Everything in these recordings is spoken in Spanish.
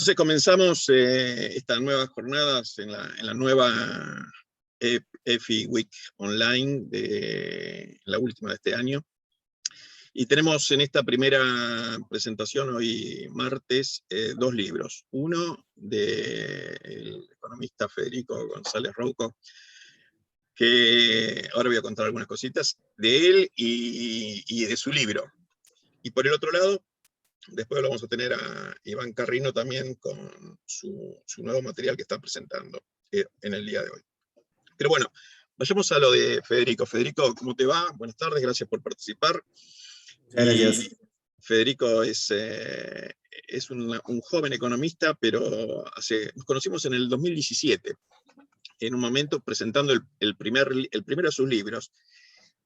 Entonces comenzamos estas nuevas jornadas en la nueva EFI Week Online, la última de este año. Y tenemos en esta primera presentación, hoy martes, dos libros. Uno del economista Federico González Rouco, que ahora voy a contar algunas cositas de él y de su libro. Y por el otro lado, después lo vamos a tener a Iván Carrino también con su nuevo material que está presentando en el día de hoy. Pero bueno, vayamos a lo de Federico. Federico, ¿cómo te va? Buenas tardes, gracias por participar. Gracias. Y Federico es un joven economista, pero nos conocimos en el 2017, en un momento presentando el primero de sus libros.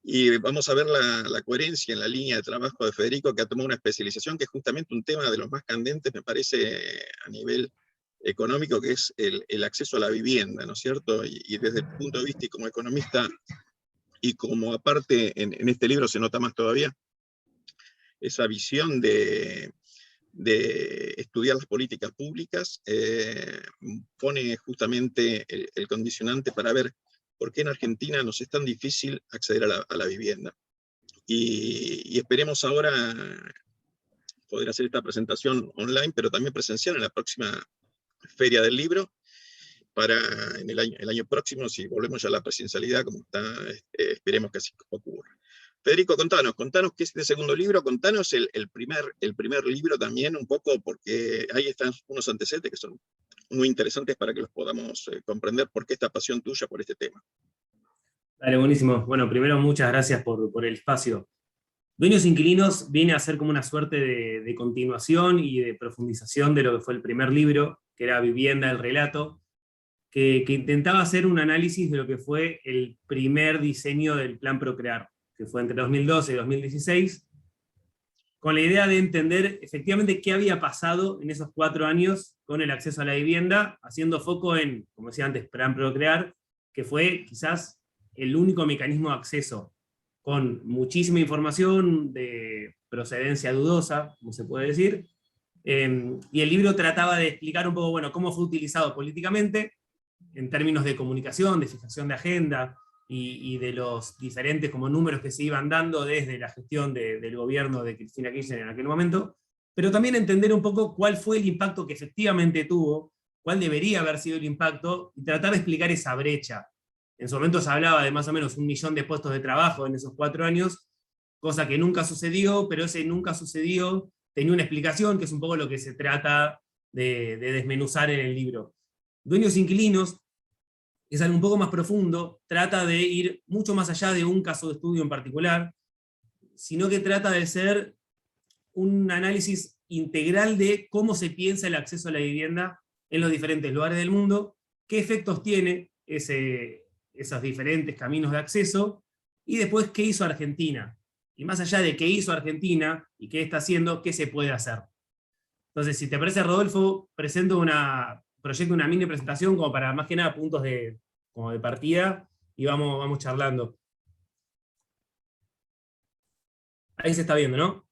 Y vamos a ver la coherencia en la línea de trabajo de Federico, que ha tomado una especialización que es justamente un tema de los más candentes, me parece, a nivel económico, que es el acceso a la vivienda, ¿no es cierto? Y desde el punto de vista y como economista, y como aparte en este libro se nota más todavía, esa visión de estudiar las políticas públicas, pone justamente el condicionante para ver por qué en Argentina nos es tan difícil acceder a la vivienda. Y esperemos ahora poder hacer esta presentación online, pero también presencial en la próxima Feria del Libro, para en el año próximo, si volvemos ya a la presencialidad, como está, esperemos que así ocurra. Federico, contanos qué es este segundo libro, contanos el primer libro también, un poco, porque ahí están unos antecedentes que son muy interesantes para que los podamos comprender por qué esta pasión tuya por este tema. Dale, buenísimo. Bueno, primero muchas gracias por el espacio. Dueños Inquilinos viene a ser como una suerte de continuación y de profundización de lo que fue el primer libro, que era Vivienda, el relato, que intentaba hacer un análisis de lo que fue el primer diseño del Plan Procrear, que fue entre 2012 y 2016, con la idea de entender efectivamente qué había pasado en esos 4 años con el acceso a la vivienda, haciendo foco en, como decía antes, Plan Procrear, que fue quizás el único mecanismo de acceso, con muchísima información de procedencia dudosa, como se puede decir, y el libro trataba de explicar un poco, bueno, cómo fue utilizado políticamente, en términos de comunicación, de fijación de agenda, y de los diferentes como números que se iban dando desde la gestión del gobierno de Cristina Kirchner en aquel momento, pero también entender un poco cuál fue el impacto que efectivamente tuvo, cuál debería haber sido el impacto, y tratar de explicar esa brecha. En su momento se hablaba de más o menos 1 millón de puestos de trabajo en esos 4 años, cosa que nunca sucedió, pero ese nunca sucedió tenía una explicación, que es un poco lo que se trata de desmenuzar en el libro. Dueños Inquilinos es algo un poco más profundo, trata de ir mucho más allá de un caso de estudio en particular, sino que trata de ser un análisis integral de cómo se piensa el acceso a la vivienda en los diferentes lugares del mundo, qué efectos tiene esos diferentes caminos de acceso, y después qué hizo Argentina. Y más allá de qué hizo Argentina y qué está haciendo, qué se puede hacer. Entonces, si te parece, Rodolfo, presento proyecto una mini presentación como para más que nada puntos como de partida, y vamos charlando. Ahí se está viendo, ¿no?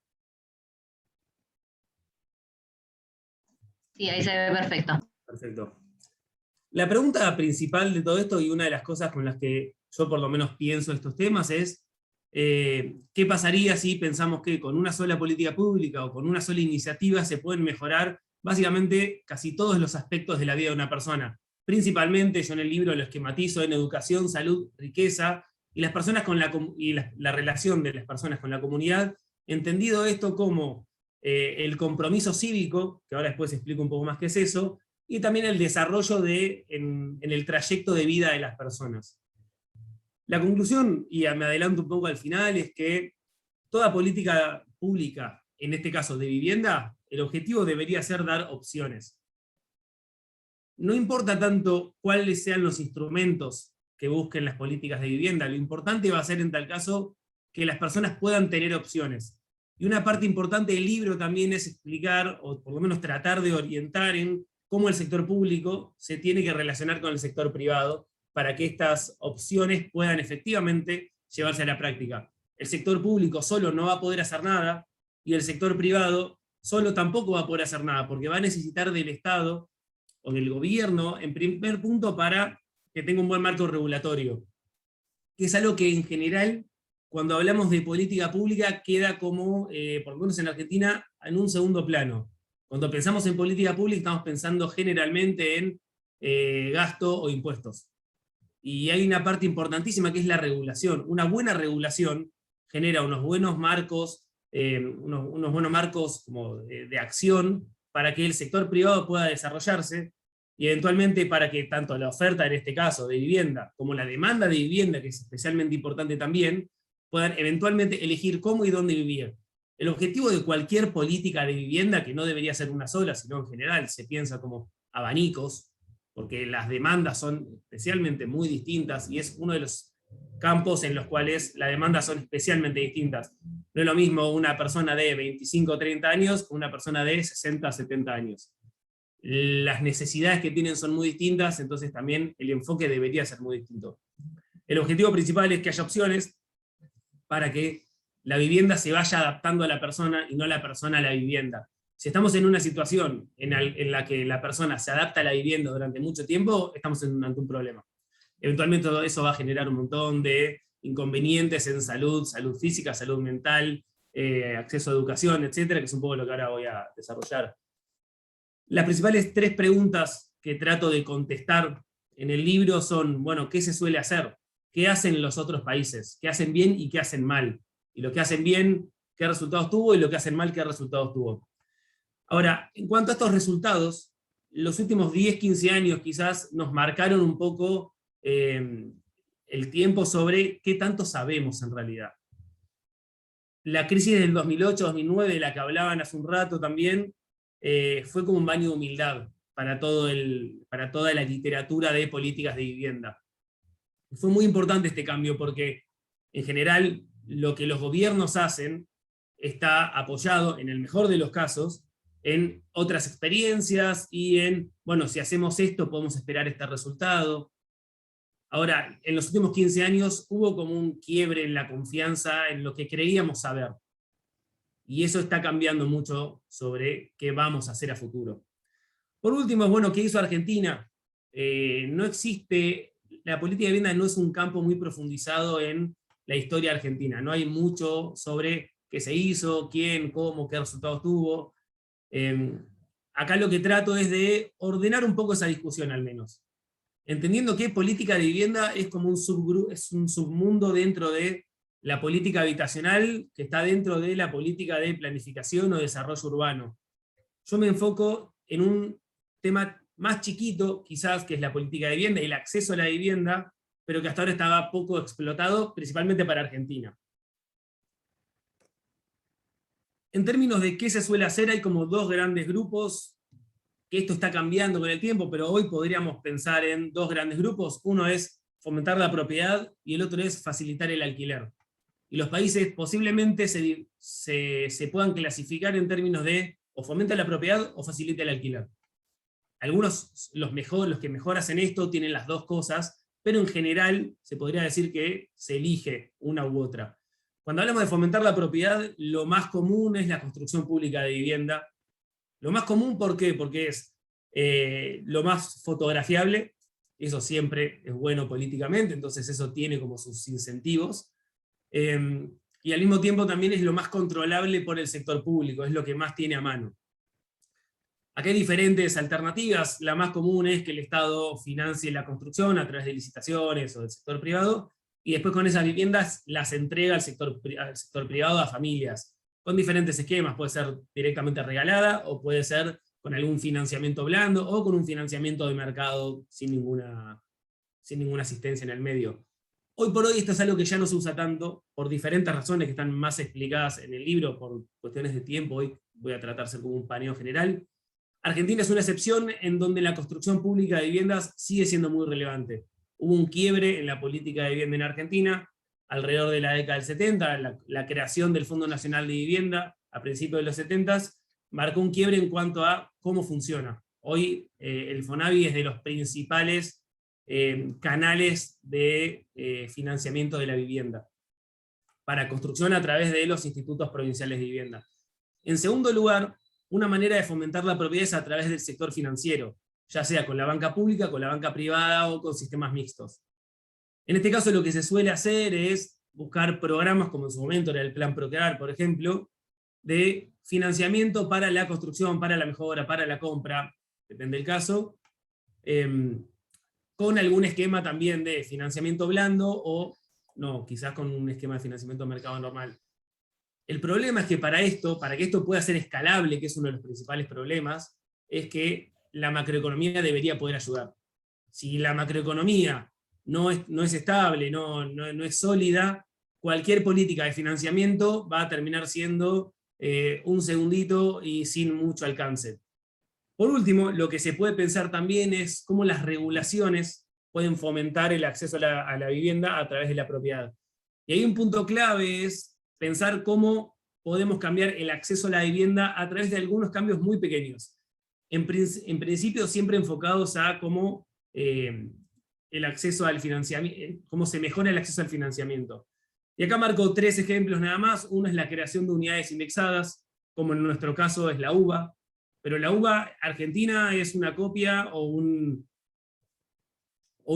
Sí, ahí se ve perfecto. Perfecto. La pregunta principal de todo esto, y una de las cosas con las que yo por lo menos pienso estos temas, es ¿qué pasaría si pensamos que con una sola política pública o con una sola iniciativa se pueden mejorar básicamente casi todos los aspectos de la vida de una persona? Principalmente yo en el libro lo esquematizo en educación, salud, riqueza, y las personas la relación de las personas con la comunidad, entendido esto como el compromiso cívico, que ahora después explico un poco más qué es eso, y también el desarrollo en el trayecto de vida de las personas. La conclusión, y me adelanto un poco al final, es que toda política pública, en este caso de vivienda, el objetivo debería ser dar opciones. No importa tanto cuáles sean los instrumentos que busquen las políticas de vivienda, lo importante va a ser en tal caso que las personas puedan tener opciones. Y una parte importante del libro también es explicar, o por lo menos tratar de orientar en cómo el sector público se tiene que relacionar con el sector privado para que estas opciones puedan efectivamente llevarse a la práctica. El sector público solo no va a poder hacer nada, y el sector privado solo tampoco va a poder hacer nada, porque va a necesitar del Estado o del gobierno, en primer punto, para que tenga un buen marco regulatorio, que es algo que en general, cuando hablamos de política pública, queda como, por lo menos en Argentina, en un segundo plano. Cuando pensamos en política pública estamos pensando generalmente en gasto o impuestos. Y hay una parte importantísima que es la regulación. Una buena regulación genera unos buenos marcos, unos buenos marcos como de acción para que el sector privado pueda desarrollarse y eventualmente para que tanto la oferta, en este caso, de vivienda, como la demanda de vivienda, que es especialmente importante también, puedan eventualmente elegir cómo y dónde vivir. El objetivo de cualquier política de vivienda, que no debería ser una sola, sino en general se piensa como abanicos, porque las demandas son especialmente muy distintas y es uno de los campos en los cuales las demandas son especialmente distintas. No es lo mismo una persona de 25 o 30 años que una persona de 60 o 70 años. Las necesidades que tienen son muy distintas, entonces también el enfoque debería ser muy distinto. El objetivo principal es que haya opciones para que la vivienda se vaya adaptando a la persona y no la persona a la vivienda. Si estamos en una situación en la que la persona se adapta a la vivienda durante mucho tiempo, estamos ante un problema. Eventualmente todo eso va a generar un montón de inconvenientes en salud, salud física, salud mental, acceso a educación, etcétera, que es un poco lo que ahora voy a desarrollar. Las principales 3 preguntas que trato de contestar en el libro son, bueno, ¿qué se suele hacer? ¿Qué hacen los otros países? ¿Qué hacen bien y qué hacen mal? Y lo que hacen bien, ¿qué resultados tuvo? Y lo que hacen mal, ¿qué resultados tuvo? Ahora, en cuanto a estos resultados, los últimos 10, 15 años quizás nos marcaron un poco el tiempo sobre qué tanto sabemos en realidad. La crisis del 2008-2009, de la que hablaban hace un rato también, fue como un baño de humildad para toda la literatura de políticas de vivienda. Fue muy importante este cambio porque, en general, lo que los gobiernos hacen está apoyado, en el mejor de los casos, en otras experiencias y en, bueno, si hacemos esto podemos esperar este resultado. Ahora, en los últimos 15 años hubo como un quiebre en la confianza en lo que creíamos saber. Y eso está cambiando mucho sobre qué vamos a hacer a futuro. Por último, bueno, ¿qué hizo Argentina? No existe, la política de vivienda no es un campo muy profundizado en la historia argentina. No hay mucho sobre qué se hizo, quién, cómo, qué resultados tuvo. Acá lo que trato es de ordenar un poco esa discusión al menos. Entendiendo que política de vivienda es como es un submundo dentro de la política habitacional que está dentro de la política de planificación o desarrollo urbano. Yo me enfoco en un tema más chiquito, quizás, que es la política de vivienda y el acceso a la vivienda, pero que hasta ahora estaba poco explotado, principalmente para Argentina. En términos de qué se suele hacer, hay como 2 grandes grupos, que esto está cambiando con el tiempo, pero hoy podríamos pensar en 2 grandes grupos. Uno es fomentar la propiedad y el otro es facilitar el alquiler. Y los países posiblemente se puedan clasificar en términos de o fomenta la propiedad o facilita el alquiler. Algunos, los que mejor hacen esto, tienen las 2 cosas, pero en general se podría decir que se elige una u otra. Cuando hablamos de fomentar la propiedad, lo más común es la construcción pública de vivienda. Lo más común, ¿por qué? Porque es lo más fotografiable, eso siempre es bueno políticamente, entonces eso tiene como sus incentivos. Y al mismo tiempo también es lo más controlable por el sector público, es lo que más tiene a mano. Acá hay diferentes alternativas, la más común es que el Estado financie la construcción a través de licitaciones o del sector privado, y después con esas viviendas las entrega al sector privado a familias, con diferentes esquemas, puede ser directamente regalada, o puede ser con algún financiamiento blando, o con un financiamiento de mercado sin ninguna asistencia en el medio. Hoy por hoy esto es algo que ya no se usa tanto, por diferentes razones que están más explicadas en el libro, por cuestiones de tiempo, hoy voy a tratar de hacer como un paneo general. Argentina es una excepción en donde la construcción pública de viviendas sigue siendo muy relevante. Hubo un quiebre en la política de vivienda en Argentina, alrededor de la década del 70, la creación del Fondo Nacional de Vivienda a principios de los 70, marcó un quiebre en cuanto a cómo funciona. Hoy el FONAVI es de los principales canales de financiamiento de la vivienda, para construcción a través de los institutos provinciales de vivienda. En segundo lugar, una manera de fomentar la propiedad es a través del sector financiero, ya sea con la banca pública, con la banca privada o con sistemas mixtos. En este caso lo que se suele hacer es buscar programas, como en su momento era el Plan Procrear, por ejemplo, de financiamiento para la construcción, para la mejora, para la compra, depende del caso, con algún esquema también de financiamiento blando o no, quizás con un esquema de financiamiento de mercado normal. El problema es que para que esto pueda ser escalable, que es uno de los principales problemas, es que la macroeconomía debería poder ayudar. Si la macroeconomía no es estable, no es sólida, cualquier política de financiamiento va a terminar siendo un segundito y sin mucho alcance. Por último, lo que se puede pensar también es cómo las regulaciones pueden fomentar el acceso a la vivienda a través de la propiedad. Y ahí un punto clave es pensar cómo podemos cambiar el acceso a la vivienda a través de algunos cambios muy pequeños. En principio siempre enfocados a cómo el acceso al financiamiento, cómo se mejora el acceso al financiamiento. Y acá marco 3 ejemplos nada más. Uno es la creación de unidades indexadas, como en nuestro caso es la UBA, pero la UBA argentina es una copia o un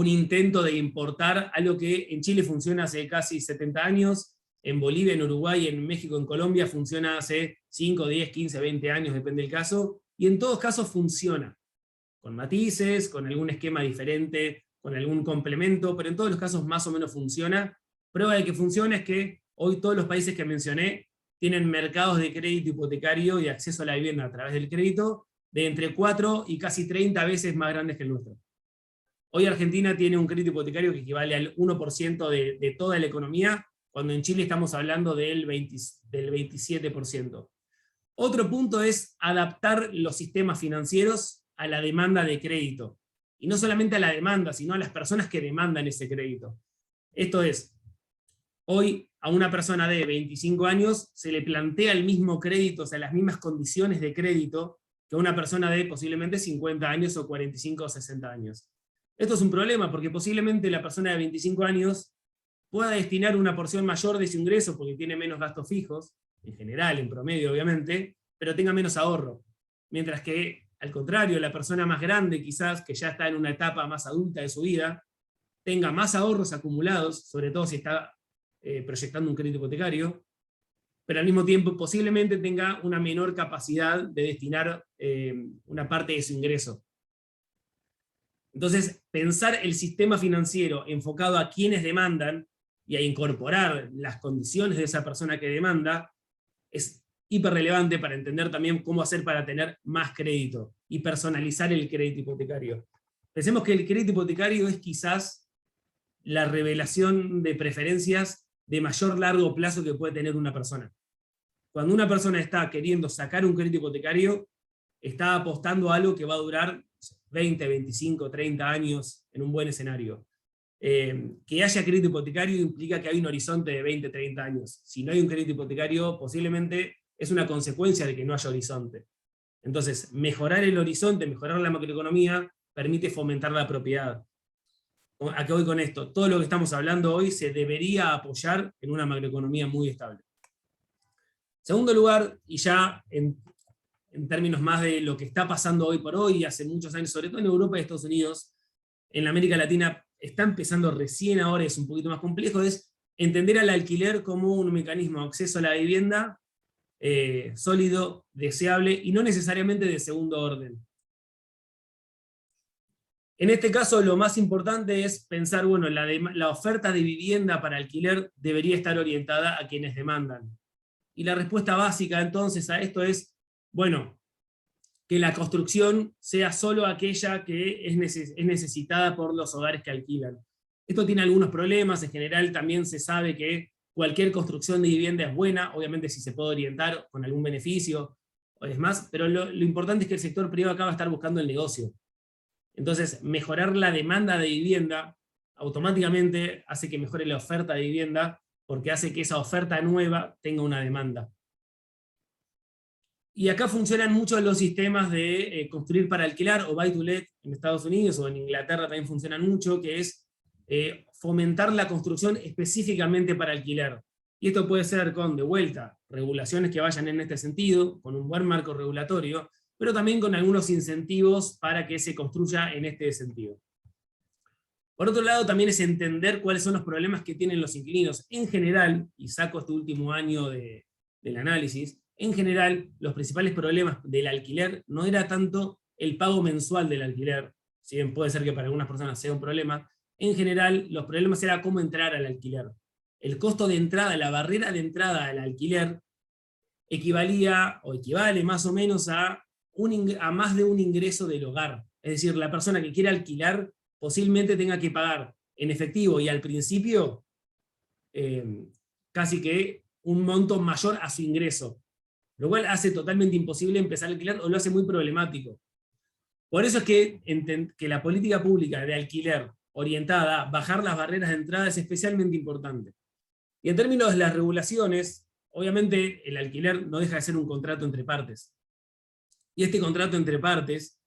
intento de importar algo que en Chile funciona hace casi 70 años, en Bolivia, en Uruguay, en México, en Colombia funciona hace 5, 10, 15, 20 años, depende del caso, y en todos casos funciona, con matices, con algún esquema diferente, con algún complemento, pero en todos los casos más o menos funciona. Prueba de que funciona es que hoy todos los países que mencioné tienen mercados de crédito hipotecario y acceso a la vivienda a través del crédito de entre 4 y casi 30 veces más grandes que el nuestro. Hoy Argentina tiene un crédito hipotecario que equivale al 1% de toda la economía, cuando en Chile estamos hablando del 27%. Otro punto es adaptar los sistemas financieros a la demanda de crédito. Y no solamente a la demanda, sino a las personas que demandan ese crédito. Esto es, hoy a una persona de 25 años se le plantea el mismo crédito, o sea, las mismas condiciones de crédito, que a una persona de posiblemente 50 años o 45 o 60 años. Esto es un problema, porque posiblemente la persona de 25 años pueda destinar una porción mayor de su ingreso, porque tiene menos gastos fijos, en general, en promedio obviamente, pero tenga menos ahorro. Mientras que, al contrario, la persona más grande quizás, que ya está en una etapa más adulta de su vida, tenga más ahorros acumulados, sobre todo si está proyectando un crédito hipotecario, pero al mismo tiempo posiblemente tenga una menor capacidad de destinar una parte de su ingreso. Entonces, pensar el sistema financiero enfocado a quienes demandan y a incorporar las condiciones de esa persona que demanda es hiper relevante para entender también cómo hacer para tener más crédito y personalizar el crédito hipotecario. Pensemos que el crédito hipotecario es quizás la revelación de preferencias de mayor largo plazo que puede tener una persona. Cuando una persona está queriendo sacar un crédito hipotecario, está apostando a algo que va a durar 20, 25, 30 años en un buen escenario. Que haya crédito hipotecario implica que hay un horizonte de 20, 30 años. Si no hay un crédito hipotecario, posiblemente es una consecuencia de que no haya horizonte. Entonces, mejorar el horizonte, mejorar la macroeconomía, permite fomentar la propiedad. ¿A qué voy con esto? Todo lo que estamos hablando hoy se debería apoyar en una macroeconomía muy estable. Segundo lugar, y ya en términos más de lo que está pasando hoy por hoy, hace muchos años, sobre todo en Europa y Estados Unidos, en América Latina está empezando recién ahora, es un poquito más complejo, es entender al alquiler como un mecanismo de acceso a la vivienda sólido, deseable, y no necesariamente de segundo orden. En este caso, lo más importante es pensar, bueno, la oferta de vivienda para alquiler debería estar orientada a quienes demandan. Y la respuesta básica entonces a esto es, bueno, que la construcción sea solo aquella que es necesitada por los hogares que alquilan. Esto tiene algunos problemas, en general también se sabe que cualquier construcción de vivienda es buena, obviamente si se puede orientar con algún beneficio, o es más, pero lo importante es que el sector privado acá va a estar buscando el negocio. Entonces, mejorar la demanda de vivienda automáticamente hace que mejore la oferta de vivienda, porque hace que esa oferta nueva tenga una demanda. Y acá funcionan muchos los sistemas de construir para alquilar, o buy to let en Estados Unidos, o en Inglaterra también funcionan mucho, que es fomentar la construcción específicamente para alquiler. Y esto puede ser con, de vuelta, regulaciones que vayan en este sentido, con un buen marco regulatorio, pero también con algunos incentivos para que se construya en este sentido. Por otro lado, también es entender cuáles son los problemas que tienen los inquilinos. En general, y saco este último año del análisis, en general, los principales problemas del alquiler no era tanto el pago mensual del alquiler, si bien puede ser que para algunas personas sea un problema, en general, los problemas era cómo entrar al alquiler. El costo de entrada, la barrera de entrada al alquiler, equivalía, o equivale más o menos a más de un ingreso del hogar. Es decir, la persona que quiere alquilar posiblemente tenga que pagar en efectivo y al principio casi que un monto mayor a su ingreso, lo cual hace totalmente imposible empezar a alquilar o lo hace muy problemático. Por eso es que la política pública de alquiler orientada a bajar las barreras de entrada es especialmente importante. Y en términos de las regulaciones, obviamente el alquiler no deja de ser un contrato entre partes. Y este contrato entre partes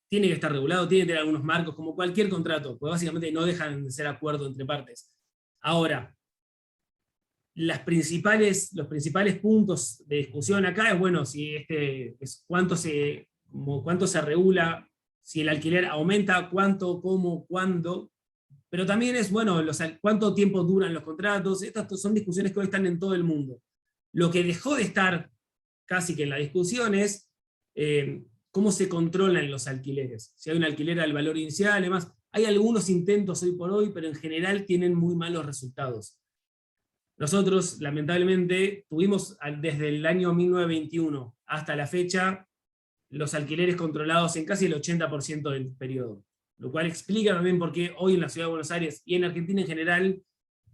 tiene que estar regulado, tiene que tener algunos marcos, como cualquier contrato, pues básicamente no dejan de ser acuerdos entre partes. Ahora, los principales puntos de discusión acá es, bueno, si cuánto se regula, si el alquiler aumenta, cuánto, cómo, cuándo, pero también es, bueno, cuánto tiempo duran los contratos. Estas son discusiones que hoy están en todo el mundo. Lo que dejó de estar casi que en la discusión es cómo se controlan los alquileres. Si hay un alquiler al valor inicial, además, hay algunos intentos hoy por hoy, pero en general tienen muy malos resultados. Nosotros, lamentablemente, tuvimos desde el año 1921 hasta la fecha los alquileres controlados en casi el 80% del periodo, lo cual explica también por qué hoy en la Ciudad de Buenos Aires y en Argentina en general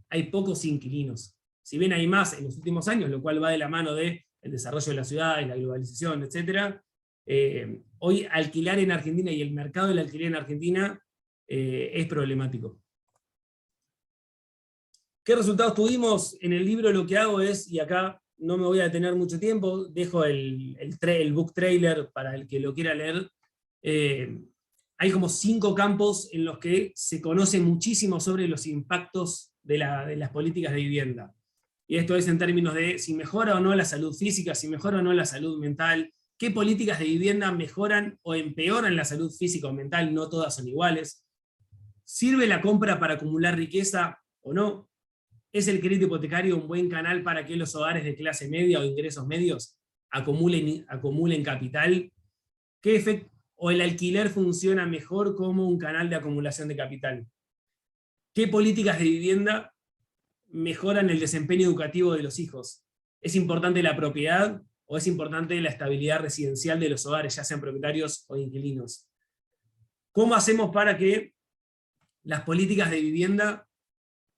hay pocos inquilinos. Si bien hay más en los últimos años, lo cual va de la mano del desarrollo de la ciudad y la globalización, etc., hoy alquilar en Argentina y el mercado del alquiler en Argentina es problemático. ¿Qué resultados tuvimos? En el libro lo que hago es, y acá no me voy a detener mucho tiempo, dejo el book trailer para el que lo quiera leer. Hay como 5 campos en los que se conoce muchísimo sobre los impactos de las políticas de vivienda. Y esto es en términos de si mejora o no la salud física, si mejora o no la salud mental, qué políticas de vivienda mejoran o empeoran la salud física o mental, no todas son iguales. ¿Sirve la compra para acumular riqueza o no? ¿Es el crédito hipotecario un buen canal para que los hogares de clase media o ingresos medios acumulen capital? ¿O el alquiler funciona mejor como un canal de acumulación de capital? ¿Qué políticas de vivienda mejoran el desempeño educativo de los hijos? ¿Es importante la propiedad o es importante la estabilidad residencial de los hogares, ya sean propietarios o inquilinos? ¿Cómo hacemos para que las políticas de vivienda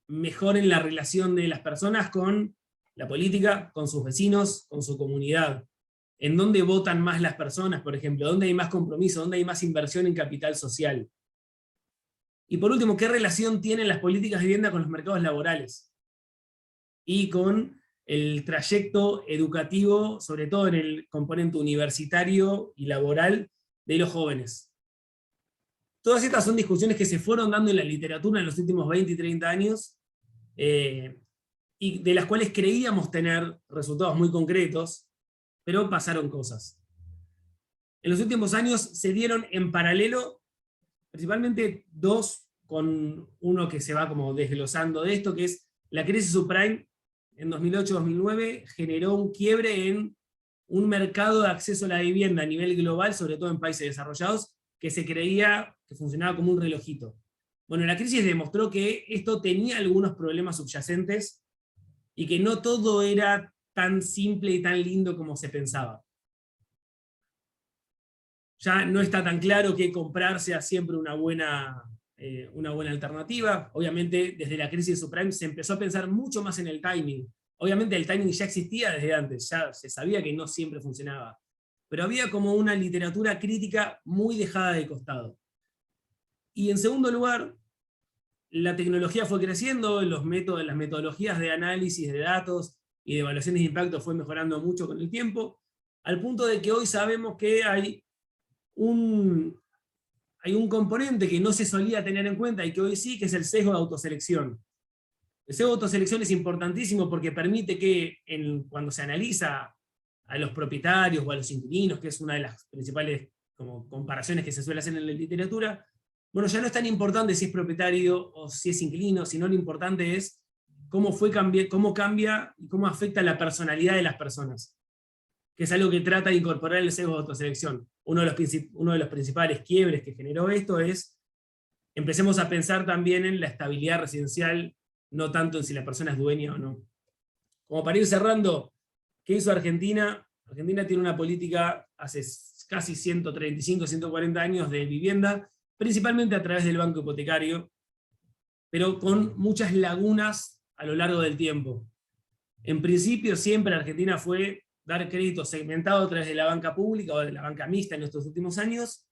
mejoren la relación de las personas con la política, con sus vecinos, con su comunidad? ¿En dónde votan más las personas, por ejemplo? ¿Dónde hay más compromiso? ¿Dónde hay más inversión en capital social? Y por último, ¿qué relación tienen las políticas de vivienda con los mercados laborales? Y con el trayecto educativo, sobre todo en el componente universitario y laboral de los jóvenes. Todas estas son discusiones que se fueron dando en la literatura en los últimos 20 y 30 años, y de las cuales creíamos tener resultados muy concretos, pero pasaron cosas. En los últimos años se dieron en paralelo, principalmente 2, con uno que se va como desglosando de esto, que es la crisis subprime en 2008-2009, generó un quiebre en un mercado de acceso a la vivienda a nivel global, sobre todo en países desarrollados, que se creía que funcionaba como un relojito. Bueno, la crisis demostró que esto tenía algunos problemas subyacentes y que no todo era tan simple y tan lindo como se pensaba. Ya no está tan claro que comprar sea siempre una buena alternativa. Obviamente, desde la crisis subprime se empezó a pensar mucho más en el timing. Obviamente el timing ya existía desde antes, ya se sabía que no siempre funcionaba. Pero había como una literatura crítica muy dejada de costado. Y en segundo lugar, la tecnología fue creciendo, las metodologías de análisis de datos y de evaluaciones de impacto fue mejorando mucho con el tiempo, al punto de que hoy sabemos que hay un componente que no se solía tener en cuenta y que hoy sí, que es el sesgo de autoselección. El sesgo de autoselección es importantísimo porque permite que cuando se analiza a los propietarios o a los inquilinos, que es una de las principales como comparaciones que se suele hacer en la literatura, bueno, ya no es tan importante si es propietario o si es inquilino, sino lo importante es cómo cambia y cómo afecta la personalidad de las personas, que es algo que trata de incorporar el sesgo de autoselección. Uno de los principales quiebres que generó esto es, empecemos a pensar también en la estabilidad residencial, no tanto en si la persona es dueña o no. Como para ir cerrando, ¿qué hizo Argentina? Argentina tiene una política hace casi 135, 140 años de vivienda, principalmente a través del banco hipotecario, pero con muchas lagunas a lo largo del tiempo. En principio siempre Argentina fue dar crédito segmentado a través de la banca pública o de la banca mixta en estos últimos años,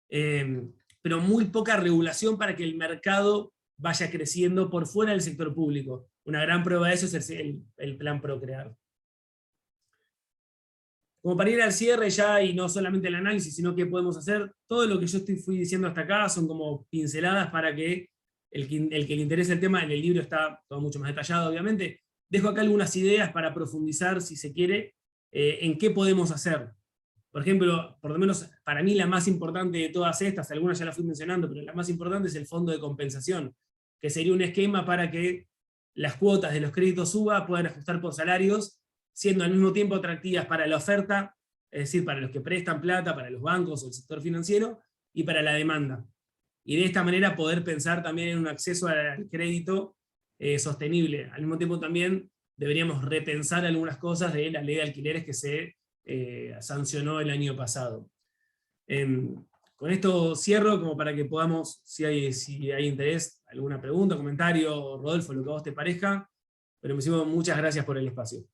pero muy poca regulación para que el mercado vaya creciendo por fuera del sector público. Una gran prueba de eso es el plan Procrear. Como para ir al cierre ya, y no solamente el análisis, sino qué podemos hacer, todo lo que yo fui diciendo hasta acá son como pinceladas para que el que le interese el tema, en el libro está todo mucho más detallado, obviamente. Dejo acá algunas ideas para profundizar, si se quiere, en qué podemos hacer. Por ejemplo, por lo menos para mí la más importante de todas estas, algunas ya las fui mencionando, pero la más importante es el fondo de compensación, que sería un esquema para que las cuotas de los créditos UBA puedan ajustar por salarios, siendo al mismo tiempo atractivas para la oferta, es decir, para los que prestan plata, para los bancos o el sector financiero, y para la demanda. Y de esta manera poder pensar también en un acceso al crédito sostenible. Al mismo tiempo también deberíamos repensar algunas cosas de la ley de alquileres que se sancionó el año pasado. Con esto cierro, como para que podamos, si hay interés, alguna pregunta, comentario, Rodolfo, lo que a vos te parezca, pero muchas gracias por el espacio.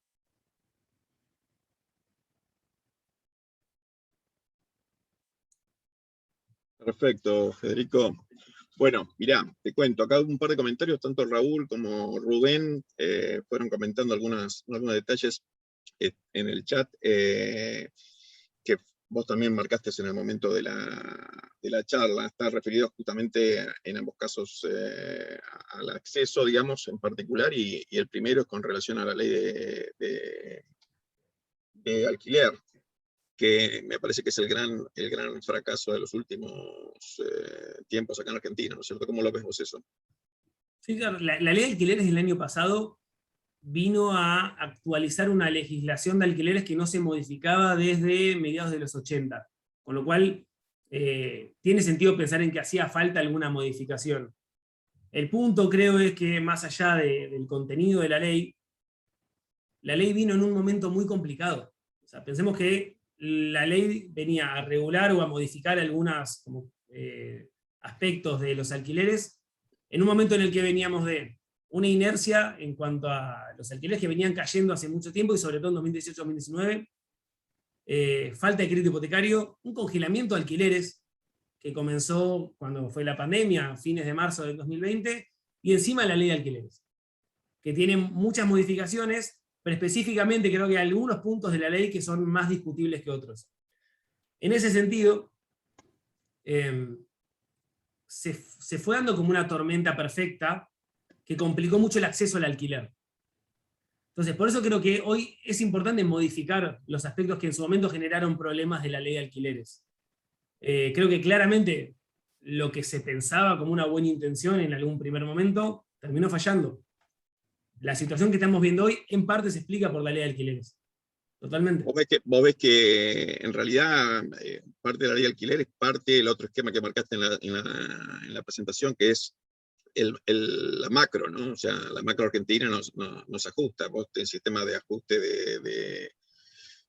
Perfecto, Federico. Bueno, mirá, te cuento, acá un par de comentarios, tanto Raúl como Rubén fueron comentando algunos detalles en el chat que vos también marcaste en el momento de la charla. Está referido justamente en ambos casos al acceso, digamos, en particular, y el primero es con relación a la ley de alquiler, que me parece que es el gran fracaso de los últimos tiempos acá en Argentina, ¿no es cierto? ¿Cómo lo ves vos eso? Sí, claro, la ley de alquileres del año pasado vino a actualizar una legislación de alquileres que no se modificaba desde mediados de los 80, con lo cual tiene sentido pensar en que hacía falta alguna modificación. El punto, creo, es que más allá del contenido de la ley vino en un momento muy complicado. O sea, pensemos que la ley venía a regular o a modificar algunos aspectos de los alquileres en un momento en el que veníamos de una inercia en cuanto a los alquileres que venían cayendo hace mucho tiempo, y sobre todo en 2018-2019, falta de crédito hipotecario, un congelamiento de alquileres que comenzó cuando fue la pandemia, a fines de marzo del 2020, y encima la ley de alquileres, que tiene muchas modificaciones, pero específicamente creo que hay algunos puntos de la ley que son más discutibles que otros. En ese sentido, se fue dando como una tormenta perfecta que complicó mucho el acceso al alquiler. Entonces, por eso creo que hoy es importante modificar los aspectos que en su momento generaron problemas de la ley de alquileres. Creo que claramente lo que se pensaba como una buena intención en algún primer momento terminó fallando. La situación que estamos viendo hoy en parte se explica por la ley de alquileres. Totalmente. Vos ves que en realidad parte de la ley de alquiler es parte del otro esquema que marcaste en la presentación, que es la macro, ¿no? O sea, la macro argentina nos ajusta. Vos tenés sistema de ajuste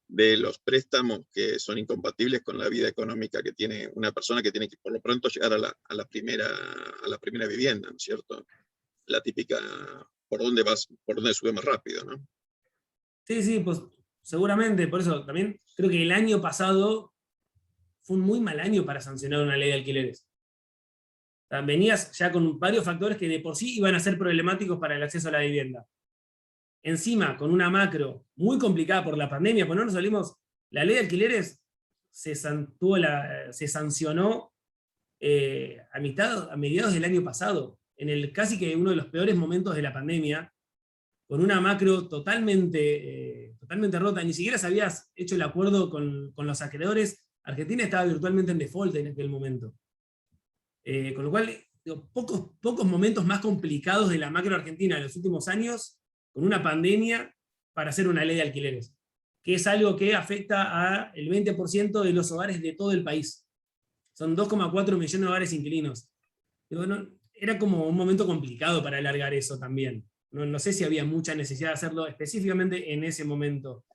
de los préstamos que son incompatibles con la vida económica que tiene una persona que tiene que por lo pronto llegar a la primera vivienda, ¿no es cierto? La típica, por dónde sube más rápido, ¿no? Sí, pues seguramente, por eso también creo que el año pasado fue un muy mal año para sancionar una ley de alquileres. O sea, venías ya con varios factores que de por sí iban a ser problemáticos para el acceso a la vivienda. Encima, con una macro muy complicada por la pandemia, pues no nos salimos, la ley de alquileres se sancionó a mediados del año pasado. casi que uno de los peores momentos de la pandemia, con una macro totalmente rota, ni siquiera se había hecho el acuerdo con los acreedores. Argentina estaba virtualmente en default en aquel momento. Con lo cual, digo, pocos momentos más complicados de la macro argentina en los últimos años, con una pandemia, para hacer una ley de alquileres, que es algo que afecta al 20% de los hogares de todo el país. Son 2,4 millones de hogares inquilinos. Digo, era como un momento complicado para alargar eso también. No sé si había mucha necesidad de hacerlo específicamente en ese momento.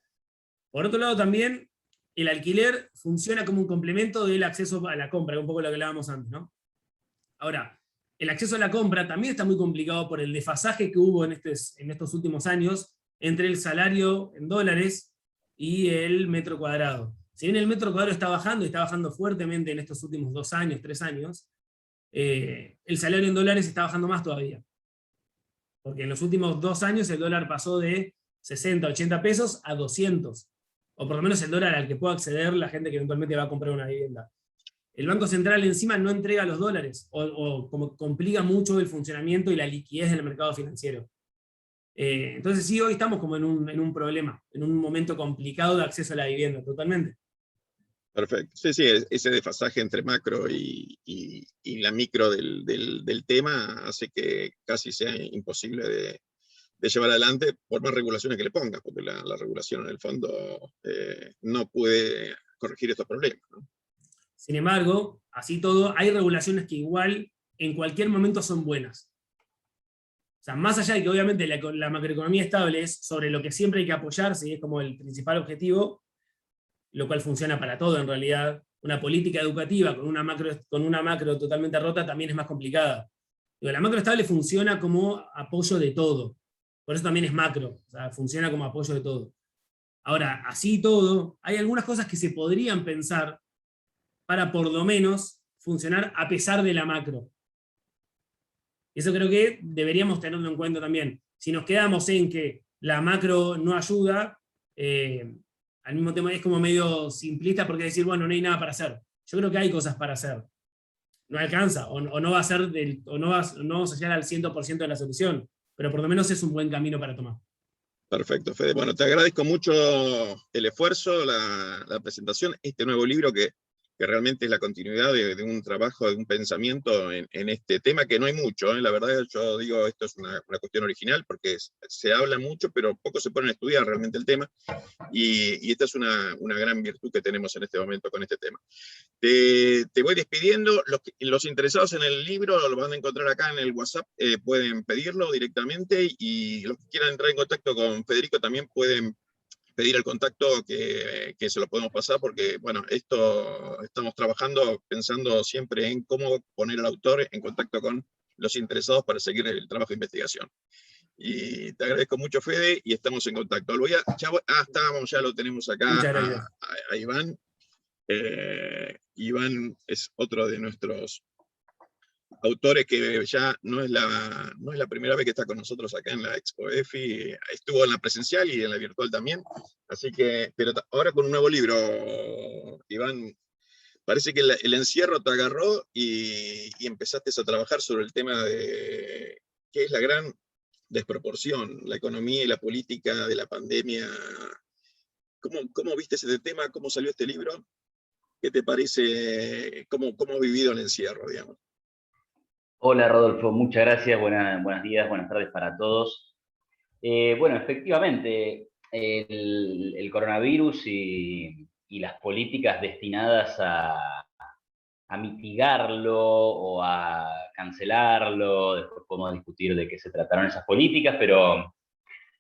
Por otro lado también, el alquiler funciona como un complemento del acceso a la compra, que es un poco lo que hablábamos antes, ¿no? Ahora, el acceso a la compra también está muy complicado por el desfasaje que hubo en estos últimos años entre el salario en dólares y el metro cuadrado. Si bien el metro cuadrado está bajando, y está bajando fuertemente en estos últimos 2 años, 3 años, el salario en dólares está bajando más todavía. Porque en los últimos 2 años el dólar pasó de 60, 80 pesos a 200. O por lo menos el dólar al que pueda acceder la gente que eventualmente va a comprar una vivienda. El Banco Central encima no entrega los dólares, o como complica mucho el funcionamiento y la liquidez del mercado financiero. Entonces sí, hoy estamos como en un problema, en un momento complicado de acceso a la vivienda, totalmente. Perfecto. Sí, sí, ese desfasaje entre macro y la micro del tema hace que casi sea imposible de llevar adelante por más regulaciones que le pongas, porque la regulación en el fondo no puede corregir estos problemas, ¿no? Sin embargo, así todo, hay regulaciones que igual en cualquier momento son buenas. O sea, más allá de que obviamente la macroeconomía estable es sobre lo que siempre hay que apoyarse y es como el principal objetivo, lo cual funciona para todo en realidad. Una política educativa con una macro totalmente rota también es más complicada. La macro estable funciona como apoyo de todo. Por eso también es macro, o sea, funciona como apoyo de todo. Ahora, así todo, hay algunas cosas que se podrían pensar para por lo menos funcionar a pesar de la macro. Eso creo que deberíamos tenerlo en cuenta también. Si nos quedamos en que la macro no ayuda, al mismo tiempo es como medio simplista porque decir, bueno, no hay nada para hacer. Yo creo que hay cosas para hacer. No alcanza, o no va a ser no vamos a llegar al 100% de la solución, pero por lo menos es un buen camino para tomar. Perfecto, Fede. Bueno, te agradezco mucho el esfuerzo, la presentación, este nuevo libro que realmente es la continuidad de un trabajo, de un pensamiento en este tema, que no hay mucho, ¿eh? La verdad, yo digo, esto es una cuestión original, porque se habla mucho, pero poco se ponen a estudiar realmente el tema, y esta es una gran virtud que tenemos en este momento con este tema. Te voy despidiendo. Los interesados en el libro lo van a encontrar acá en el WhatsApp, pueden pedirlo directamente, y los que quieran entrar en contacto con Federico también pueden pedir el contacto que se lo podemos pasar, porque bueno, esto estamos trabajando pensando siempre en cómo poner al autor en contacto con los interesados para seguir el trabajo de investigación. Y te agradezco mucho, Fede, y estamos en contacto. Ya lo tenemos acá Muchas gracias. a Iván. Iván es otro de nuestros autores que ya no es la primera vez que está con nosotros acá en la Expo EFI, estuvo en la presencial y en la virtual también, así que, pero ahora con un nuevo libro, Iván, parece que el encierro te agarró y empezaste a trabajar sobre el tema de qué es la gran desproporción, la economía y la política de la pandemia. ¿Cómo viste ese tema? ¿Cómo salió este libro? ¿Qué te parece? ¿Cómo has vivido el encierro, digamos? Hola Rodolfo, muchas gracias, buenos días, buenas tardes para todos. Bueno, efectivamente, el coronavirus y las políticas destinadas a mitigarlo o a cancelarlo, después podemos discutir de qué se trataron esas políticas, pero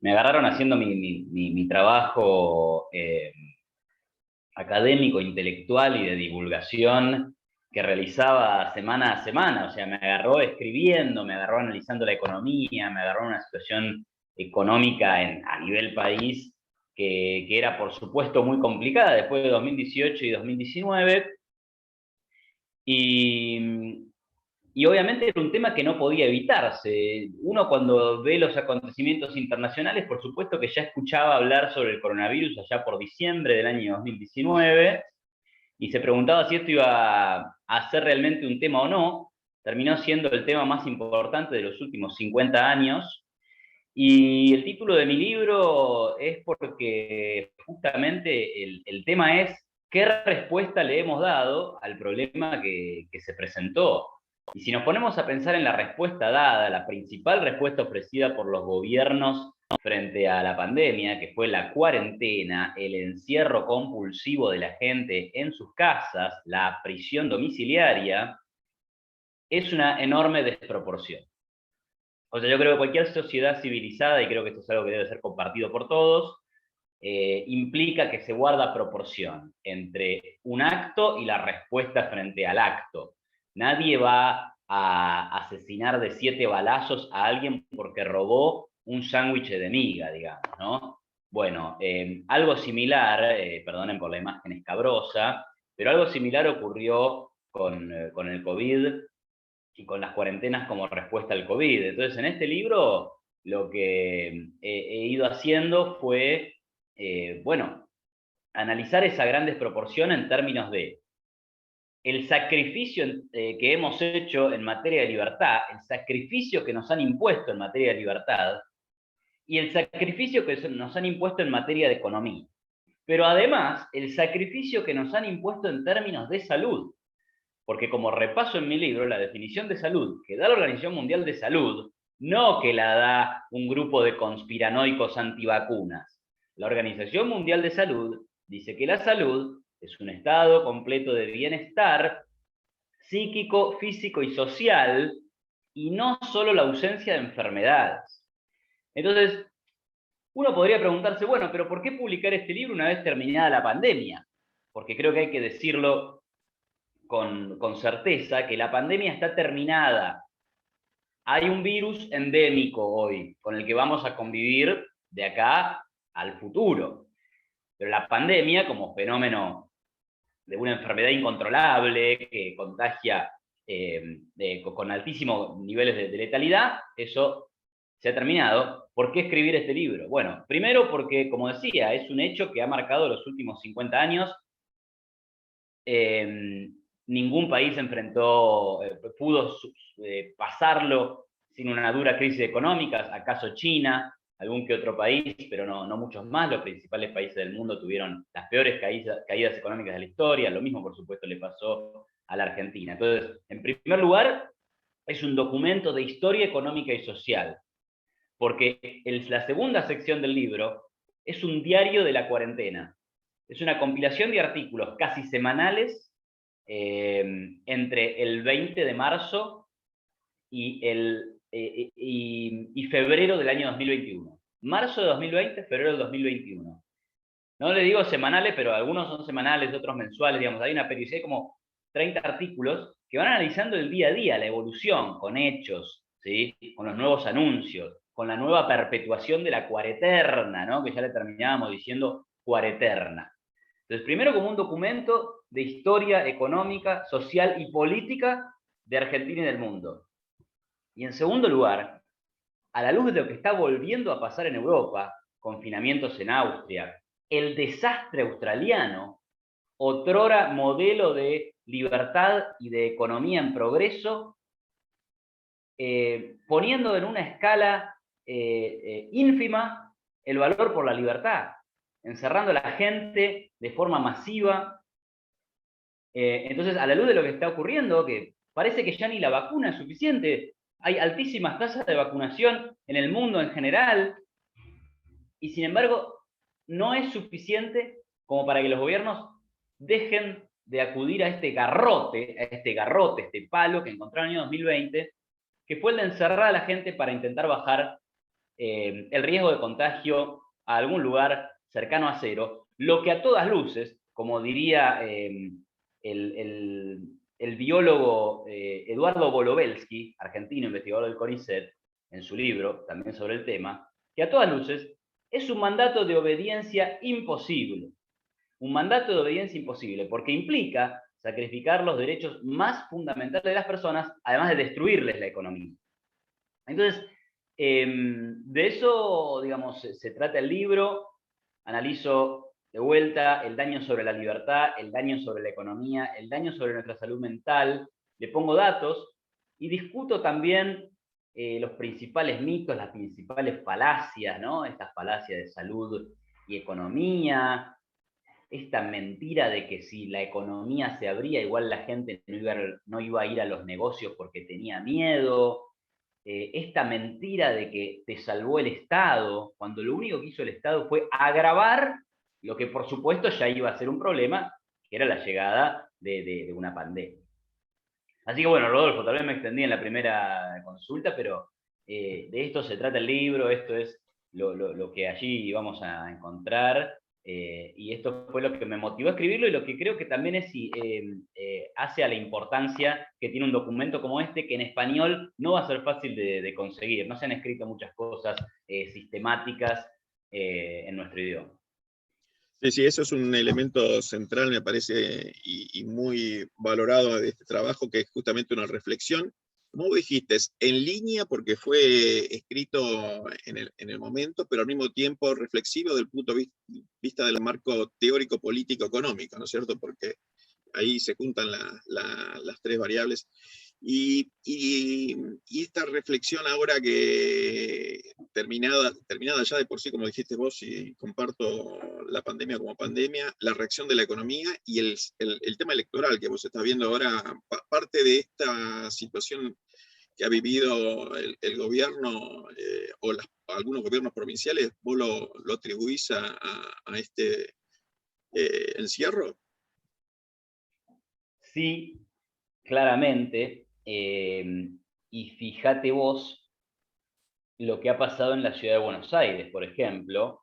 me agarraron haciendo mi trabajo académico, intelectual y de divulgación que realizaba semana a semana. O sea, me agarró escribiendo, me agarró analizando la economía, me agarró una situación económica a nivel país que era, por supuesto, muy complicada después de 2018 y 2019. Y obviamente era un tema que no podía evitarse. Uno cuando ve los acontecimientos internacionales, por supuesto que ya escuchaba hablar sobre el coronavirus allá por diciembre del año 2019, y se preguntaba si esto iba a ser realmente un tema o no. terminó siendo el tema más importante de los últimos 50 años. Y el título de mi libro es porque justamente el tema es qué respuesta le hemos dado al problema que se presentó. Y si nos ponemos a pensar en la respuesta dada, la principal respuesta ofrecida por los gobiernos frente a la pandemia, que fue la cuarentena, el encierro compulsivo de la gente en sus casas, la prisión domiciliaria, es una enorme desproporción. O sea, yo creo que cualquier sociedad civilizada, y creo que esto es algo que debe ser compartido por todos, implica que se guarda proporción entre un acto y la respuesta frente al acto. Nadie va a asesinar de 7 balazos a alguien porque robó un sándwich de miga, digamos, ¿no? Bueno, algo similar, perdonen por la imagen escabrosa, pero algo similar ocurrió con el COVID y con las cuarentenas como respuesta al COVID. Entonces, en este libro lo que he ido haciendo fue, bueno, analizar esa gran desproporción en términos de el sacrificio que hemos hecho en materia de libertad, el sacrificio que nos han impuesto en materia de libertad y el sacrificio que nos han impuesto en materia de economía. Pero además, el sacrificio que nos han impuesto en términos de salud. Porque como repaso en mi libro, la definición de salud que da la Organización Mundial de Salud, no que la da un grupo de conspiranoicos antivacunas. La Organización Mundial de Salud dice que la salud es un estado completo de bienestar psíquico, físico y social, y no solo la ausencia de enfermedades. Entonces, uno podría preguntarse, bueno, pero ¿por qué publicar este libro una vez terminada la pandemia? Porque creo que hay que decirlo con certeza, que la pandemia está terminada. Hay un virus endémico hoy con el que vamos a convivir de acá al futuro. Pero la pandemia, como fenómeno de una enfermedad incontrolable que contagia con altísimos niveles de letalidad, eso se ha terminado. ¿Por qué escribir este libro? Bueno, primero porque, como decía, es un hecho que ha marcado los últimos 50 años. Ningún país pudo pasarlo sin una dura crisis económica, acaso China, algún que otro país, pero no muchos más. Los principales países del mundo tuvieron las peores caídas económicas de la historia, lo mismo por supuesto le pasó a la Argentina. Entonces, en primer lugar, es un documento de historia económica y social, porque la segunda sección del libro es un diario de la cuarentena. Es una compilación de artículos casi semanales entre el 20 de marzo y febrero del año 2021. Marzo de 2020, febrero del 2021. No le digo semanales, pero algunos son semanales, otros mensuales, digamos. Hay una periodicidad de como 30 artículos que van analizando el día a día, la evolución, con hechos, ¿sí? Con los nuevos anuncios, con la nueva perpetuación de la cuareterna, ¿no? Que ya le terminábamos diciendo cuareterna. Entonces, primero como un documento de historia económica, social y política de Argentina y del mundo. Y en segundo lugar, a la luz de lo que está volviendo a pasar en Europa, confinamientos en Austria, el desastre australiano, otrora modelo de libertad y de economía en progreso, poniendo en una escala ínfima el valor por la libertad, encerrando a la gente de forma masiva. Entonces, a la luz de lo que está ocurriendo, que parece que ya ni la vacuna es suficiente, hay altísimas tasas de vacunación en el mundo en general, y sin embargo, no es suficiente como para que los gobiernos dejen de acudir a este garrote, este palo que encontraron en el año 2020, que fue el de encerrar a la gente para intentar bajar el riesgo de contagio a algún lugar cercano a cero, lo que a todas luces, como diría el biólogo Eduardo Bolovelsky, argentino, investigador del CONICET, en su libro, también sobre el tema, que a todas luces es un mandato de obediencia imposible. Un mandato de obediencia imposible, porque implica sacrificar los derechos más fundamentales de las personas, además de destruirles la economía. Entonces, de eso, digamos, se trata el libro. Analizo de vuelta el daño sobre la libertad, el daño sobre la economía, el daño sobre nuestra salud mental. Le pongo datos y discuto también los principales mitos, las principales falacias, ¿no? Estas falacias de salud y economía, esta mentira de que si la economía se abría, igual la gente no iba a ir a los negocios porque tenía miedo, esta mentira de que te salvó el Estado, cuando lo único que hizo el Estado fue agravar lo que por supuesto ya iba a ser un problema, que era la llegada de una pandemia. Así que bueno, Rodolfo, tal vez me extendí en la primera consulta, pero de esto se trata el libro, esto es lo que allí vamos a encontrar, y esto fue lo que me motivó a escribirlo y lo que creo que también hace a la importancia que tiene un documento como este, que en español no va a ser fácil de conseguir. No se han escrito muchas cosas sistemáticas en nuestro idioma. Sí, sí, eso es un elemento central, me parece, y muy valorado de este trabajo, que es justamente una reflexión, como vos dijiste, en línea porque fue escrito en el momento, pero al mismo tiempo reflexivo desde el punto de vista del marco teórico, político, económico, ¿no es cierto? Porque ahí se juntan las tres variables. Y esta reflexión ahora que terminada ya de por sí, como dijiste vos, y comparto la pandemia como pandemia, la reacción de la economía y el tema electoral que vos estás viendo ahora, parte de esta situación que ha vivido el gobierno o algunos gobiernos provinciales, ¿vos lo atribuís a este encierro? Sí, claramente. Y fíjate vos lo que ha pasado en la ciudad de Buenos Aires, por ejemplo,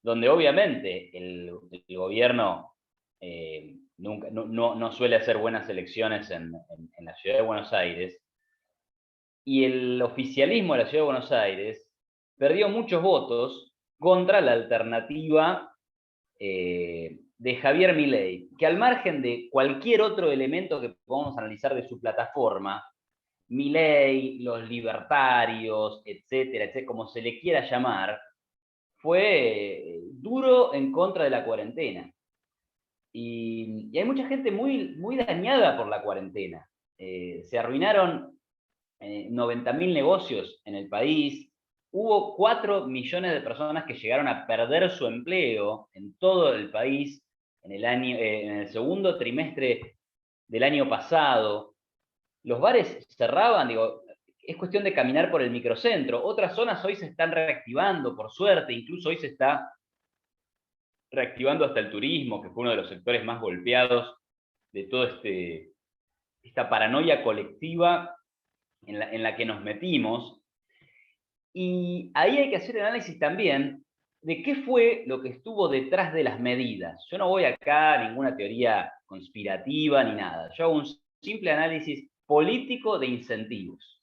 donde obviamente el gobierno nunca, no suele hacer buenas elecciones en la ciudad de Buenos Aires, y el oficialismo de la ciudad de Buenos Aires perdió muchos votos contra la alternativa de Javier Milei, que al margen de cualquier otro elemento que podamos analizar de su plataforma, Milei, los libertarios, etcétera, etcétera, como se le quiera llamar, fue duro en contra de la cuarentena. Y hay mucha gente muy, muy dañada por la cuarentena. Se arruinaron 90.000 negocios en el país. Hubo 4 millones de personas que llegaron a perder su empleo en todo el país en el segundo trimestre del año pasado. Los bares cerraban, digo, es cuestión de caminar por el microcentro. Otras zonas hoy se están reactivando, por suerte, incluso hoy se está reactivando hasta el turismo, que fue uno de los sectores más golpeados de toda esta paranoia colectiva en la que nos metimos. Y ahí hay que hacer el análisis también de qué fue lo que estuvo detrás de las medidas. Yo no voy acá a ninguna teoría conspirativa ni nada. Yo hago un simple análisis político de incentivos.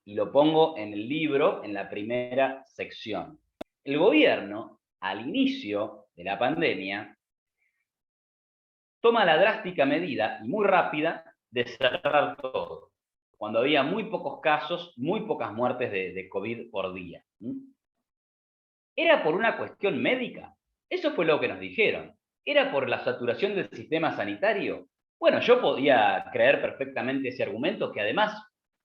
Y lo pongo en el libro, en la primera sección. El gobierno, al inicio de la pandemia, toma la drástica medida, y muy rápida, de cerrar todo, cuando había muy pocos casos, muy pocas muertes de COVID por día. ¿Era por una cuestión médica? Eso fue lo que nos dijeron. ¿Era por la saturación del sistema sanitario? Bueno, yo podía creer perfectamente ese argumento, que además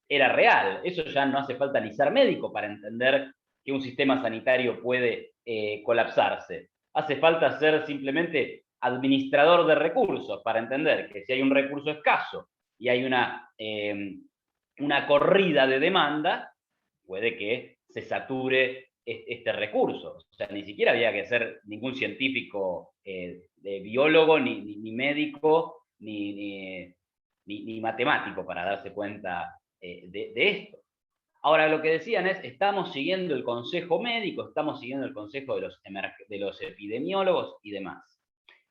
era real. Eso ya no hace falta ni ser médico para entender que un sistema sanitario puede colapsarse. Hace falta ser simplemente administrador de recursos para entender que si hay un recurso escaso y hay una corrida de demanda, puede que se sature este recurso. O sea, ni siquiera había que ser ningún científico de biólogo, ni médico, ni matemático para darse cuenta de esto. Ahora, lo que decían es, estamos siguiendo el consejo médico, estamos siguiendo el consejo de los epidemiólogos y demás.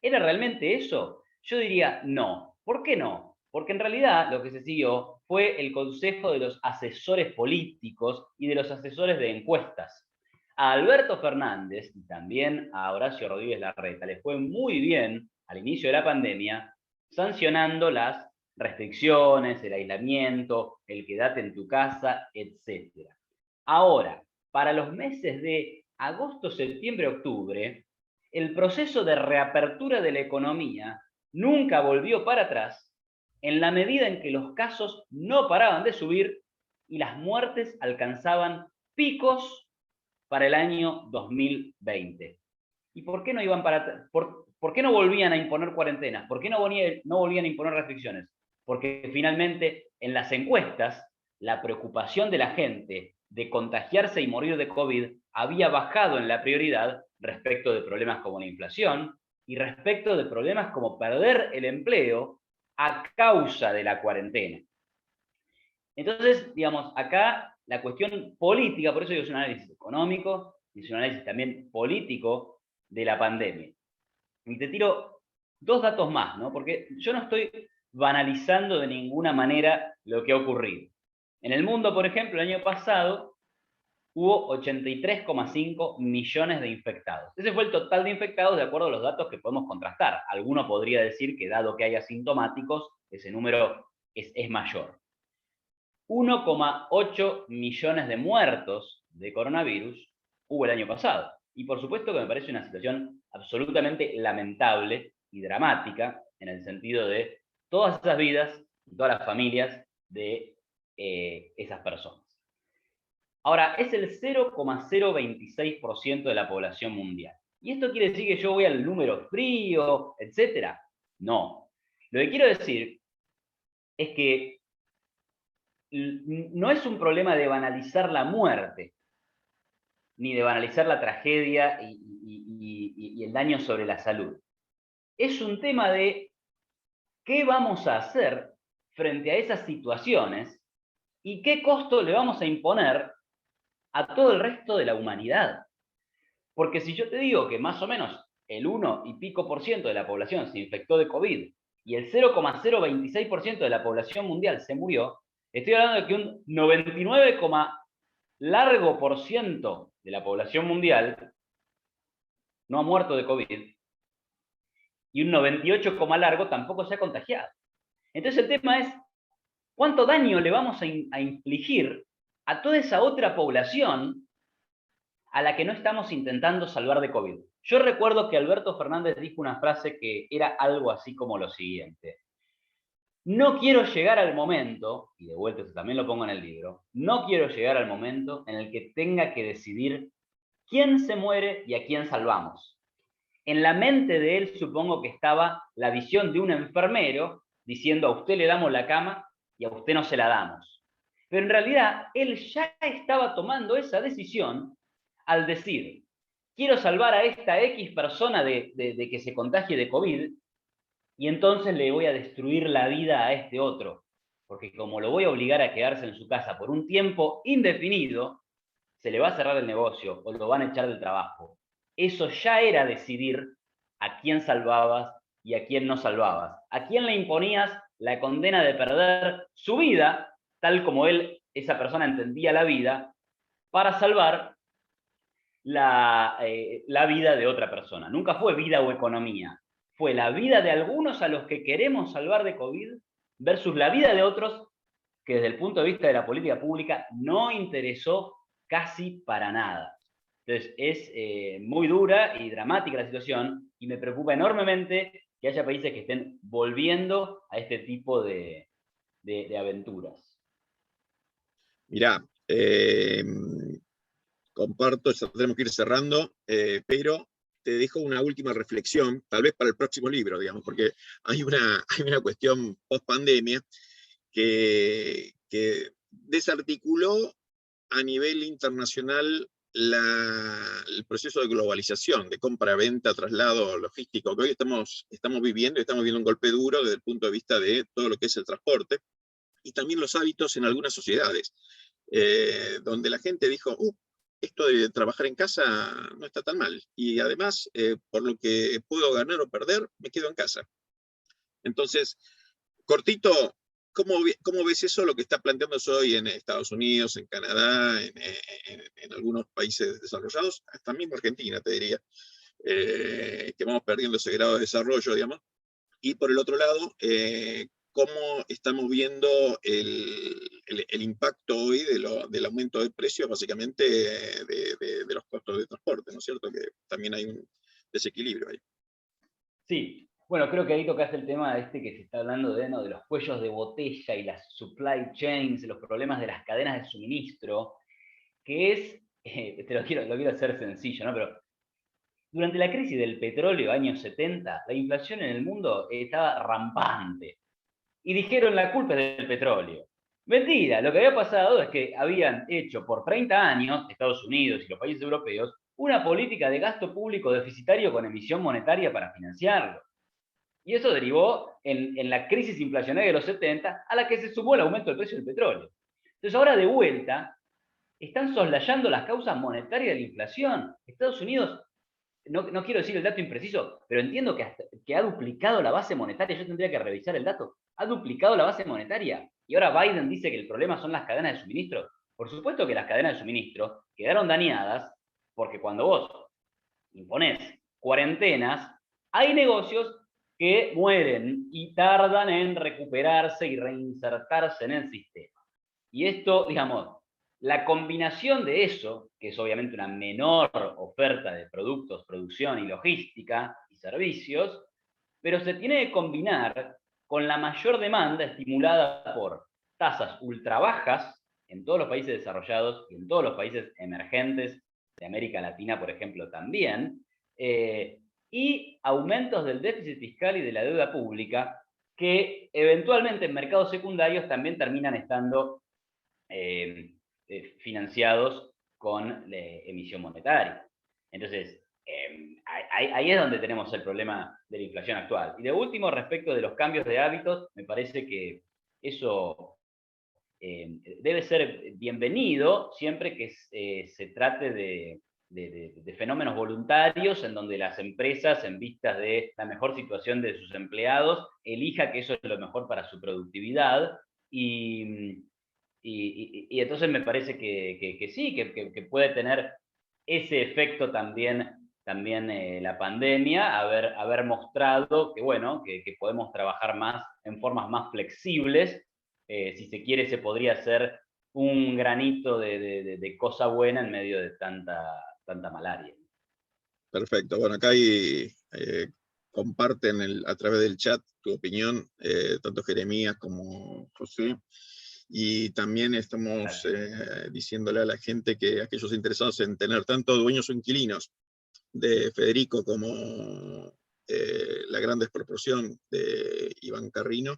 ¿Era realmente eso? Yo diría no. ¿Por qué no? Porque en realidad lo que se siguió fue el consejo de los asesores políticos y de los asesores de encuestas. A Alberto Fernández y también a Horacio Rodríguez Larreta les fue muy bien al inicio de la pandemia sancionando las restricciones, el aislamiento, el quedate en tu casa, etc. Ahora, para los meses de agosto, septiembre, octubre, el proceso de reapertura de la economía nunca volvió para atrás en la medida en que los casos no paraban de subir y las muertes alcanzaban picos para el año 2020. ¿Y por qué no iban por qué no volvían a imponer cuarentenas? ¿Por qué no volvían a imponer restricciones? Porque finalmente en las encuestas la preocupación de la gente de contagiarse y morir de COVID había bajado en la prioridad respecto de problemas como la inflación y respecto de problemas como perder el empleo a causa de la cuarentena. Entonces, digamos, acá la cuestión política, por eso digo, es un análisis económico y es un análisis también político de la pandemia. Y te tiro dos datos más, ¿no? Porque yo no estoy banalizando de ninguna manera lo que ha ocurrido. En el mundo, por ejemplo, el año pasado hubo 83,5 millones de infectados. Ese fue el total de infectados de acuerdo a los datos que podemos contrastar. Alguno podría decir que dado que hay asintomáticos, ese número es mayor. 1,8 millones de muertos de coronavirus hubo el año pasado. Y por supuesto que me parece una situación absolutamente lamentable y dramática en el sentido de todas esas vidas y todas las familias de esas personas. Ahora, es el 0,026% de la población mundial. ¿Y esto quiere decir que yo voy al número frío, etcétera? No. Lo que quiero decir es que no es un problema de banalizar la muerte, ni de banalizar la tragedia y el daño sobre la salud. Es un tema de qué vamos a hacer frente a esas situaciones y qué costo le vamos a imponer a todo el resto de la humanidad. Porque si yo te digo que más o menos el 1 y pico % de la población se infectó de COVID y el 0,026% de la población mundial se murió, estoy hablando de que un 99, largo por ciento de la población mundial no ha muerto de COVID y un 98, largo tampoco se ha contagiado. Entonces el tema es cuánto daño le vamos a infligir a toda esa otra población a la que no estamos intentando salvar de COVID. Yo recuerdo que Alberto Fernández dijo una frase que era algo así como lo siguiente: no quiero llegar al momento, y de vuelta eso también lo pongo en el libro, no quiero llegar al momento en el que tenga que decidir quién se muere y a quién salvamos. En la mente de él supongo que estaba la visión de un enfermero diciendo a usted le damos la cama y a usted no se la damos. Pero en realidad él ya estaba tomando esa decisión al decir, quiero salvar a esta X persona de que se contagie de COVID y entonces le voy a destruir la vida a este otro, porque como lo voy a obligar a quedarse en su casa por un tiempo indefinido, se le va a cerrar el negocio o lo van a echar del trabajo. Eso ya era decidir a quién salvabas y a quién no salvabas, a quién le imponías la condena de perder su vida, tal como esa persona entendía la vida, para salvar la vida de otra persona. Nunca fue vida o economía, fue la vida de algunos a los que queremos salvar de COVID versus la vida de otros que desde el punto de vista de la política pública no interesó casi para nada. Entonces es muy dura y dramática la situación y me preocupa enormemente que haya países que estén volviendo a este tipo de aventuras. Mirá, comparto, ya tenemos que ir cerrando, pero te dejo una última reflexión, tal vez para el próximo libro, digamos, porque hay una cuestión post-pandemia que desarticuló a nivel internacional el proceso de globalización, de compra-venta, traslado logístico, que hoy estamos viviendo un golpe duro desde el punto de vista de todo lo que es el transporte, y también los hábitos en algunas sociedades, donde la gente dijo, esto de trabajar en casa no está tan mal, y además, por lo que puedo ganar o perder, me quedo en casa. Entonces, cortito, ¿cómo ves eso, lo que está planteándose hoy en Estados Unidos, en Canadá, en algunos países desarrollados, hasta mismo Argentina, te diría, que vamos perdiendo ese grado de desarrollo, digamos? Y por el otro lado, cómo estamos viendo el impacto hoy del aumento de precios, básicamente de los costos de transporte, ¿no es cierto? Que también hay un desequilibrio ahí. Sí, Bueno, creo que ahí tocaste el tema este que se está hablando de, ¿no?, de los cuellos de botella y las supply chains, los problemas de las cadenas de suministro, que es, lo quiero hacer sencillo, ¿no? Pero durante la crisis del petróleo, años 70, la inflación en el mundo estaba rampante. Y dijeron la culpa es del petróleo. Mentira, lo que había pasado es que habían hecho por 30 años, Estados Unidos y los países europeos, una política de gasto público deficitario con emisión monetaria para financiarlo. Y eso derivó en la crisis inflacionaria de los 70, a la que se sumó el aumento del precio del petróleo. Entonces ahora de vuelta están soslayando las causas monetarias de la inflación. Estados Unidos, no quiero decir el dato impreciso, pero entiendo que ha duplicado la base monetaria. Yo tendría que revisar el dato. Ha duplicado la base monetaria. Y ahora Biden dice que el problema son las cadenas de suministro. Por supuesto que las cadenas de suministro quedaron dañadas porque cuando vos imponés cuarentenas, hay negocios que mueren y tardan en recuperarse y reinsertarse en el sistema. Y esto, digamos, la combinación de eso, que es obviamente una menor oferta de productos, producción y logística y servicios, pero se tiene que combinar con la mayor demanda estimulada por tasas ultra bajas en todos los países desarrollados y en todos los países emergentes de América Latina, por ejemplo, también, y aumentos del déficit fiscal y de la deuda pública, que eventualmente en mercados secundarios también terminan estando financiados con emisión monetaria. Entonces, ahí es donde tenemos el problema de la inflación actual. Y de último, respecto de los cambios de hábitos, me parece que eso debe ser bienvenido siempre que se trate de fenómenos voluntarios en donde las empresas, en vistas de la mejor situación de sus empleados, elija que eso es lo mejor para su productividad y entonces me parece que sí, que puede tener ese efecto también la pandemia, haber mostrado que, bueno, que podemos trabajar más en formas más flexibles. Si se quiere, se podría hacer un granito de cosa buena en medio de tanta malaria. Perfecto. Bueno, acá hay, comparten a través del chat tu opinión, tanto Jeremías como José. Y también estamos diciéndole a la gente que aquellos interesados en tener tanto dueños o inquilinos de Federico como La Gran Desproporción de Iván Carrino,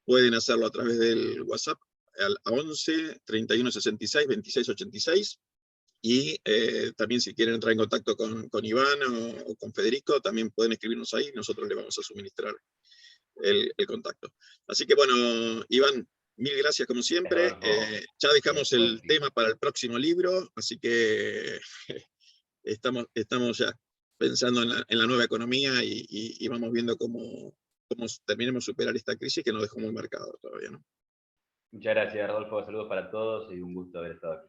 pueden hacerlo a través del WhatsApp al 11 31 66 26 86. Y también si quieren entrar en contacto con Iván o con Federico, también pueden escribirnos ahí, nosotros le vamos a suministrar el contacto. Así que bueno, Iván, mil gracias como siempre. Ya dejamos el tema para el próximo libro, así que estamos ya pensando en la nueva economía y vamos viendo cómo terminemos de superar esta crisis que nos dejó muy marcado todavía, ¿no? Muchas gracias, Rodolfo. Saludos para todos y un gusto haber estado aquí.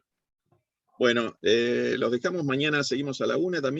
Bueno, los dejamos. Mañana seguimos a la 1 también.